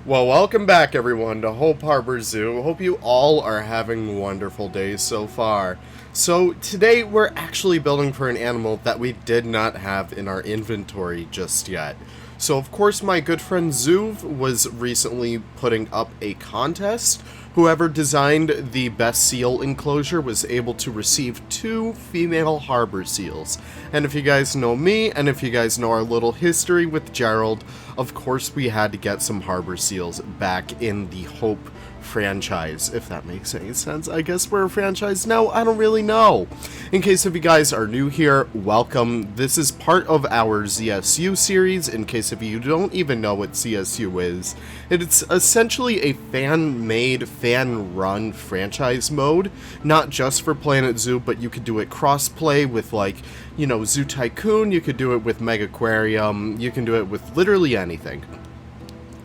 Well, welcome back everyone to Hope Harbor Zoo. Hope you all are having wonderful days so far. So today we're actually building for an animal that we did not have in our inventory just yet. So of course my good friend Zuv was recently putting up a contest. Whoever designed the best seal enclosure was able to receive 2 female harbor seals. And if you guys know me, and if you guys know our little history with Gerald, of course we had to get some harbor seals back in the Hope franchise, if that makes any sense. I guess we're a franchise now, I don't really know. In case if you guys are new here, welcome. This is part of our ZSU series. In case if you don't even know what ZSU is, it's essentially a fan-made, fan-run franchise mode, not just for Planet Zoo, but you could do it cross-play with, like, you know, Zoo Tycoon, you could do it with Mega Aquarium, you can do it with literally anything.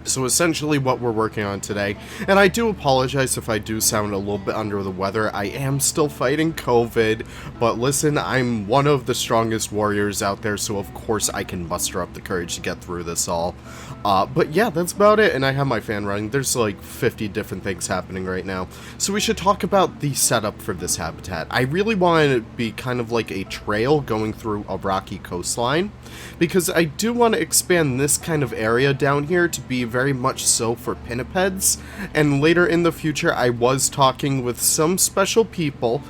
So essentially what we're working on today, and I do apologize if I do sound a little bit under the weather. I am still fighting COVID, but listen, I'm one of the strongest warriors out there, so of course I can muster up the courage to get through this all. But yeah, that's about it, and I have my fan running. There's like 50 different things happening right now. So we should talk about the setup for this habitat. I really want it to be kind of like a trail going through a rocky coastline, because I do want to expand this kind of area down here to be very much so for pinnipeds, and later in the future I was talking with some special people.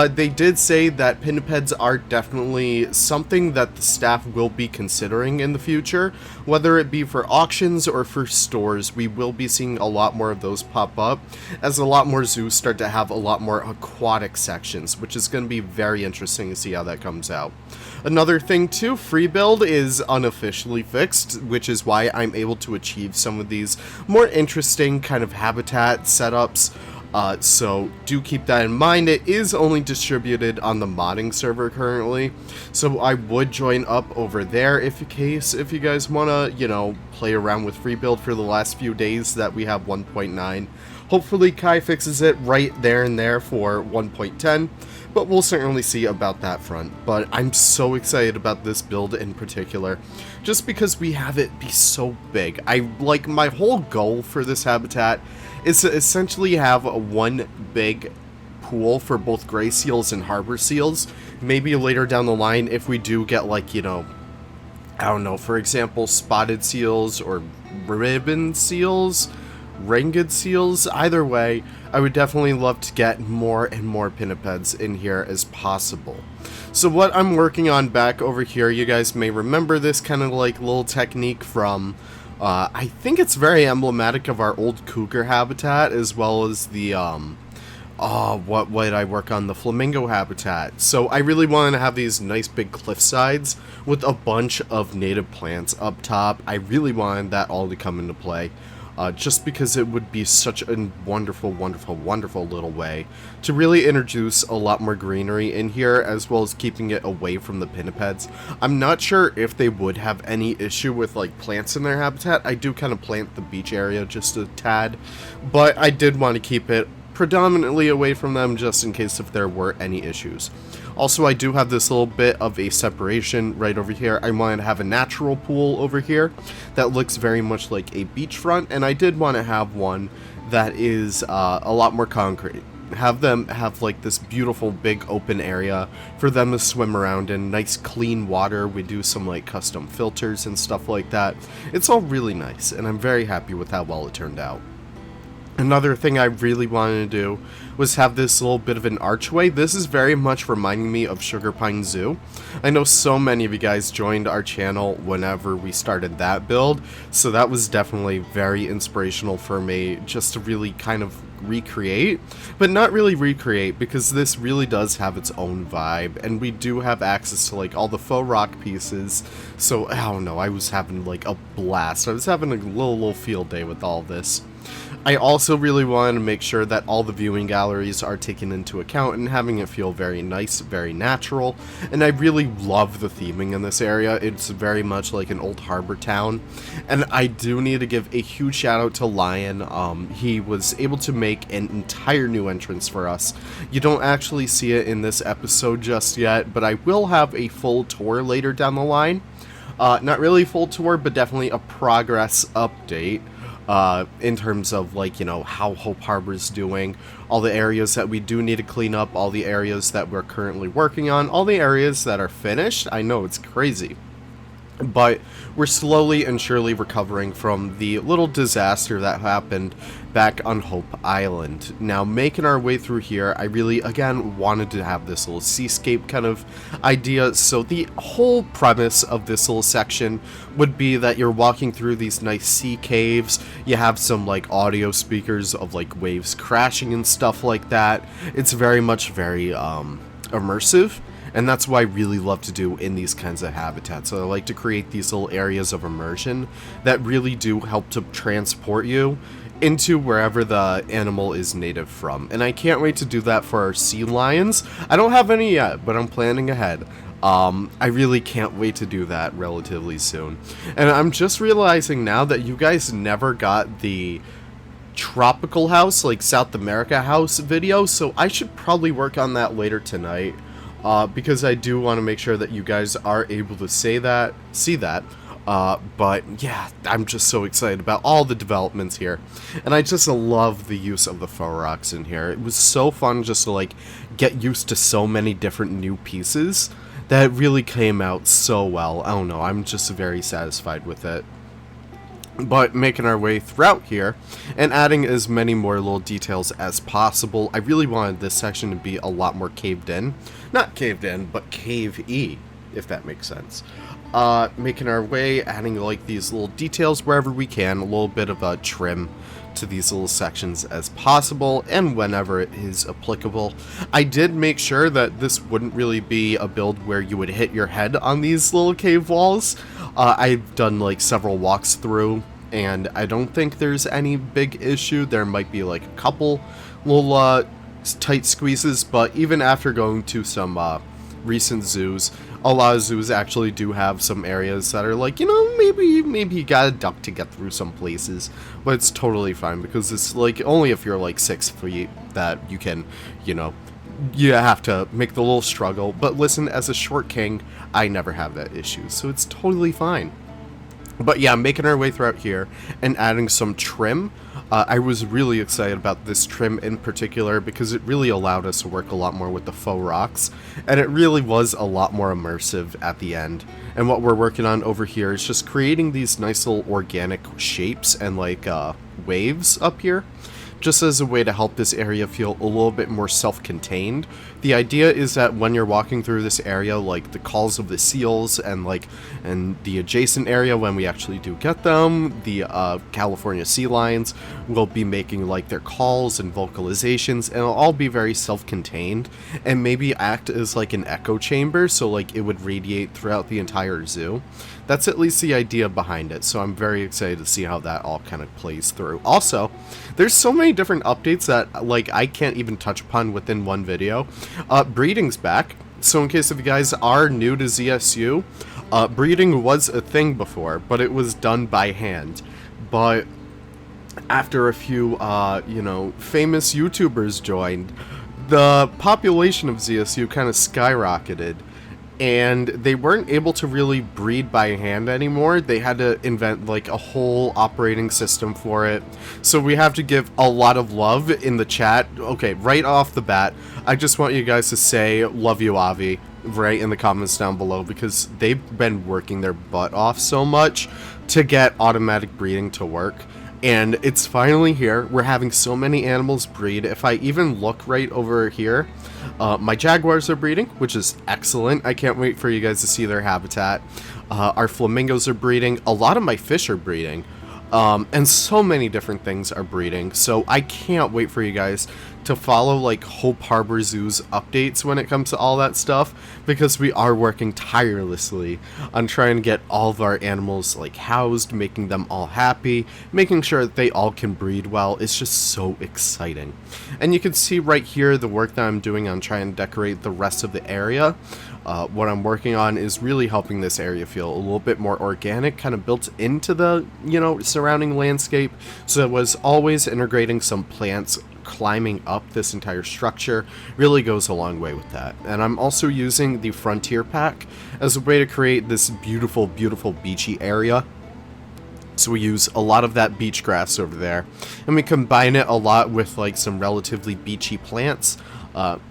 They did say that pinnipeds are definitely something that the staff will be considering in the future, whether it be for auctions or for stores. We will be seeing a lot more of those pop up as a lot more zoos start to have a lot more aquatic sections, which is going to be very interesting to see how that comes out. Another thing too, free build is unofficially fixed, which is why I'm able to achieve some of these more interesting kind of habitat setups. So do keep that in mind. It is only distributed on the modding server currently, so I would join up over there if you guys want to, you know, play around with free build for the last few days that we have 1.9. Hopefully Kai fixes it right there and there for 1.10, but we'll certainly see about that front. But I'm so excited about this build in particular, just because we have it be so big. My whole goal for this habitat is to essentially have one big pool for both gray seals and harbor seals. Maybe later down the line, if we do get, like, you know, I don't know, for example, spotted seals or ribbon seals, ringed seals, either way, I would definitely love to get more and more pinnipeds in here as possible. So what I'm working on back over here, you guys may remember this kind of like little technique from I think it's very emblematic of our old cougar habitat, as well as the what did I work on? The flamingo habitat. So I really wanted to have these nice big cliff sides with a bunch of native plants up top. I really wanted that all to come into play. Just because it would be such a wonderful, wonderful, wonderful little way to really introduce a lot more greenery in here, as well as keeping it away from the pinnipeds. I'm not sure if they would have any issue with, like, plants in their habitat. I do kind of plant the beach area just a tad, but I did want to keep it predominantly away from them just in case if there were any issues. Also, I do have this little bit of a separation right over here. I wanted to have a natural pool over here that looks very much like a beachfront, and I did want to have one that is a lot more concrete. Have them have like this beautiful big open area for them to swim around in, nice clean water. We do some like custom filters and stuff like that. It's all really nice, and I'm very happy with how well it turned out. Another thing I really wanted to do was have this little bit of an archway. This is very much reminding me of Sugar Pine Zoo. I know so many of you guys joined our channel whenever we started that build, so that was definitely very inspirational for me just to really kind of recreate, but not really recreate, because this really does have its own vibe, and we do have access to like all the faux rock pieces. So I don't know, I was having like a blast. I was having a little field day with all this. I also really wanted to make sure that all the viewing galleries are taken into account and having it feel very nice, very natural, and I really love the theming in this area. It's very much like an old harbor town, and I do need to give a huge shout out to Lion. He was able to make an entire new entrance for us. You don't actually see it in this episode just yet, but I will have a full tour later down the line. Not really full tour, but definitely a progress update in terms of, like, you know, how Hope Harbor's doing, all the areas that we do need to clean up, all the areas that we're currently working on, all the areas that are finished. I know it's crazy. But we're slowly and surely recovering from the little disaster that happened back on Hope Island. Now, making our way through here, I really, again, wanted to have this little seascape kind of idea. So the whole premise of this little section would be that you're walking through these nice sea caves. You have some, like, audio speakers of, like, waves crashing and stuff like that. It's very much very immersive. And that's what I really love to do in these kinds of habitats. So I like to create these little areas of immersion that really do help to transport you into wherever the animal is native from. And I can't wait to do that for our sea lions. I don't have any yet, but I'm planning ahead. I really can't wait to do that relatively soon. And I'm just realizing now that you guys never got the tropical house, like South America house video, so I should probably work on that later tonight. Because I do want to make sure that you guys are able to see that. But yeah, I'm just so excited about all the developments here. And I just love the use of the faux rocks in here. It was so fun just to, like, get used to so many different new pieces that really came out so well. I don't know, I'm just very satisfied with it. But making our way throughout here and adding as many more little details as possible. I really wanted this section to be a lot more caved in. Not caved in, but cave-y, if that makes sense. Making our way, adding, like, these little details wherever we can, a little bit of a trim to these little sections as possible, and whenever it is applicable. I did make sure that this wouldn't really be a build where you would hit your head on these little cave walls. I've done, like, several walks through, and I don't think there's any big issue. There might be, like, a couple little tight squeezes, but even after going to some recent zoos, a lot of zoos actually do have some areas that are like, you know, maybe you gotta duck to get through some places, but it's totally fine because it's like only if you're like 6 feet that you can, you know, you have to make the little struggle. But listen, as a short king, I never have that issue, so it's totally fine. But yeah, making our way throughout here and adding some trim. I was really excited about this trim in particular because it really allowed us to work a lot more with the faux rocks, and it really was a lot more immersive at the end. And what we're working on over here is just creating these nice little organic shapes and, like, waves up here, just as a way to help this area feel a little bit more self-contained. The idea is that when you're walking through this area, like the calls of the seals and the adjacent area when we actually do get them, the California sea lions will be making like their calls and vocalizations, and it'll all be very self-contained and maybe act as like an echo chamber, so like it would radiate throughout the entire zoo. That's at least the idea behind it, so I'm very excited to see how that all kind of plays through. Also, there's so many different updates that like I can't even touch upon within one video. Breeding's back, so in case if you guys are new to ZSU, breeding was a thing before, but it was done by hand. But after a few, you know, famous YouTubers joined, the population of ZSU kind of skyrocketed. And they weren't able to really breed by hand anymore. They had to invent like a whole operating system for it. So we have to give a lot of love in the chat. Okay, right off the bat, I just want you guys to say love you, Avi, right in the comments down below, because they've been working their butt off so much to get automatic breeding to work. And it's finally here. We're having so many animals breed. If I even look right over here, my jaguars are breeding, which is excellent. I can't wait for you guys to see their habitat. Our flamingos are breeding. A lot of my fish are breeding. And so many different things are breeding. So I can't wait for you guys to follow like Hope Harbor Zoo's updates when it comes to all that stuff, because we are working tirelessly on trying to get all of our animals like housed, making them all happy, making sure that they all can breed well. It's just so exciting. And you can see right here the work that I'm doing on trying to decorate the rest of the area. What I'm working on is really helping this area feel a little bit more organic, kind of built into the, you know, surrounding landscape. So it was always integrating some plants climbing up this entire structure really goes a long way with that. And I'm also using the Frontier Pack as a way to create this beautiful, beautiful beachy area. So we use a lot of that beach grass over there, and we combine it a lot with like some relatively beachy plants.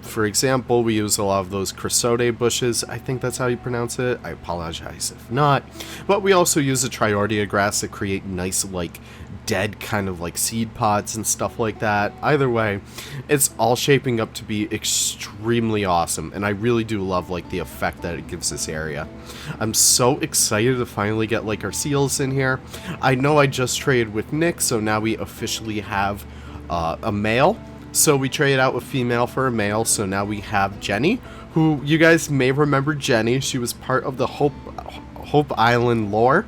For example, we use a lot of those creosote bushes. I think that's how you pronounce it. I apologize if not. But we also use the triordia grass to create nice, like, dead kind of like seed pods and stuff like that. Either way, it's all shaping up to be extremely awesome, and I really do love like the effect that it gives this area. I'm so excited to finally get like our seals in here. I know I just traded with Nick, so now we officially have a male. So we traded out a female for a male, so now we have Jenny, who you guys may remember. Jenny, she was part of the Hope Island lore.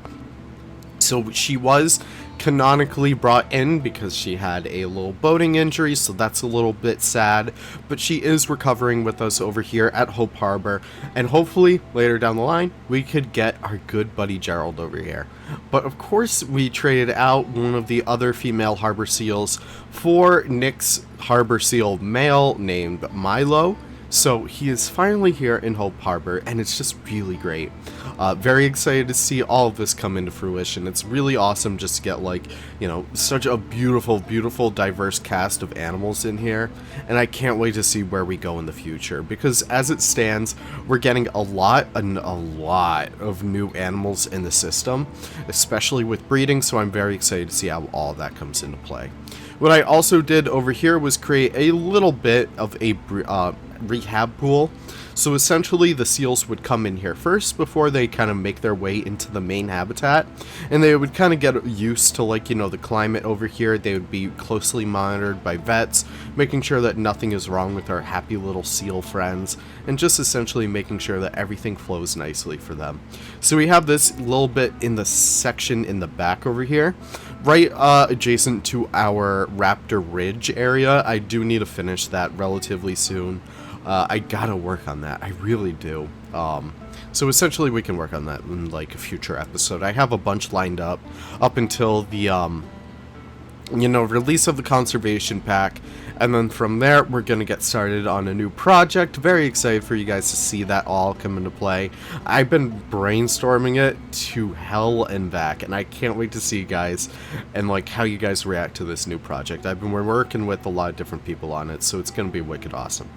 So she was canonically brought in because she had a little boating injury, so that's a little bit sad, but she is recovering with us over here at Hope Harbor, and hopefully later down the line we could get our good buddy Gerald over here. But of course we traded out one of the other female harbor seals for Nick's harbor seal male named Milo. So he is finally here in Hope Harbor, and it's just really great. Very excited to see all of this come into fruition. It's really awesome just to get, like, you know, such a beautiful, beautiful, diverse cast of animals in here. And I can't wait to see where we go in the future, because as it stands, we're getting a lot of new animals in the system, especially with breeding, so I'm very excited to see how all that comes into play. What I also did over here was create a little bit of a rehab pool. So essentially the seals would come in here first before they kind of make their way into the main habitat, and they would kind of get used to, like, you know, the climate over here. They would be closely monitored by vets, making sure that nothing is wrong with our happy little seal friends, and just essentially making sure that everything flows nicely for them. So we have this little bit in the section in the back over here, right adjacent to our Raptor Ridge area. I do need to finish that relatively soon. I gotta work on that. I really do. So essentially we can work on that in like a future episode. I have a bunch lined up until the release of the conservation pack, and then from there we're gonna get started on a new project. Very excited for you guys to see that all come into play. I've been brainstorming it to hell and back, and I can't wait to see you guys and like how you guys react to this new project. We're working with a lot of different people on it, so it's gonna be wicked awesome.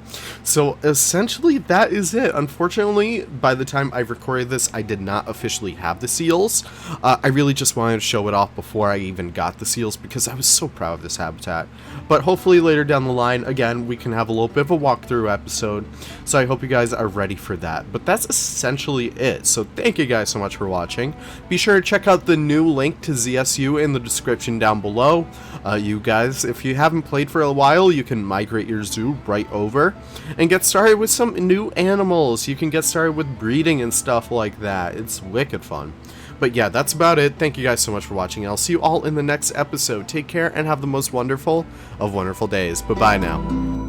So essentially that is it. Unfortunately, by the time I recorded this, I did not officially have the seals. I really just wanted to show it off before I even got the seals, because I was so proud of this habitat. But hopefully later down the line, again, we can have a little bit of a walkthrough episode, so I hope you guys are ready for that. But that's essentially it, so thank you guys so much for watching. Be sure to check out the new link to ZSU in the description down below. You guys, if you haven't played for a while, you can migrate your zoo right over and get started with some new animals. You can get started with breeding and stuff like that. It's wicked fun. But yeah, that's about it. Thank you guys so much for watching. I'll see you all in the next episode. Take care and have the most wonderful of wonderful days. Bye-bye now.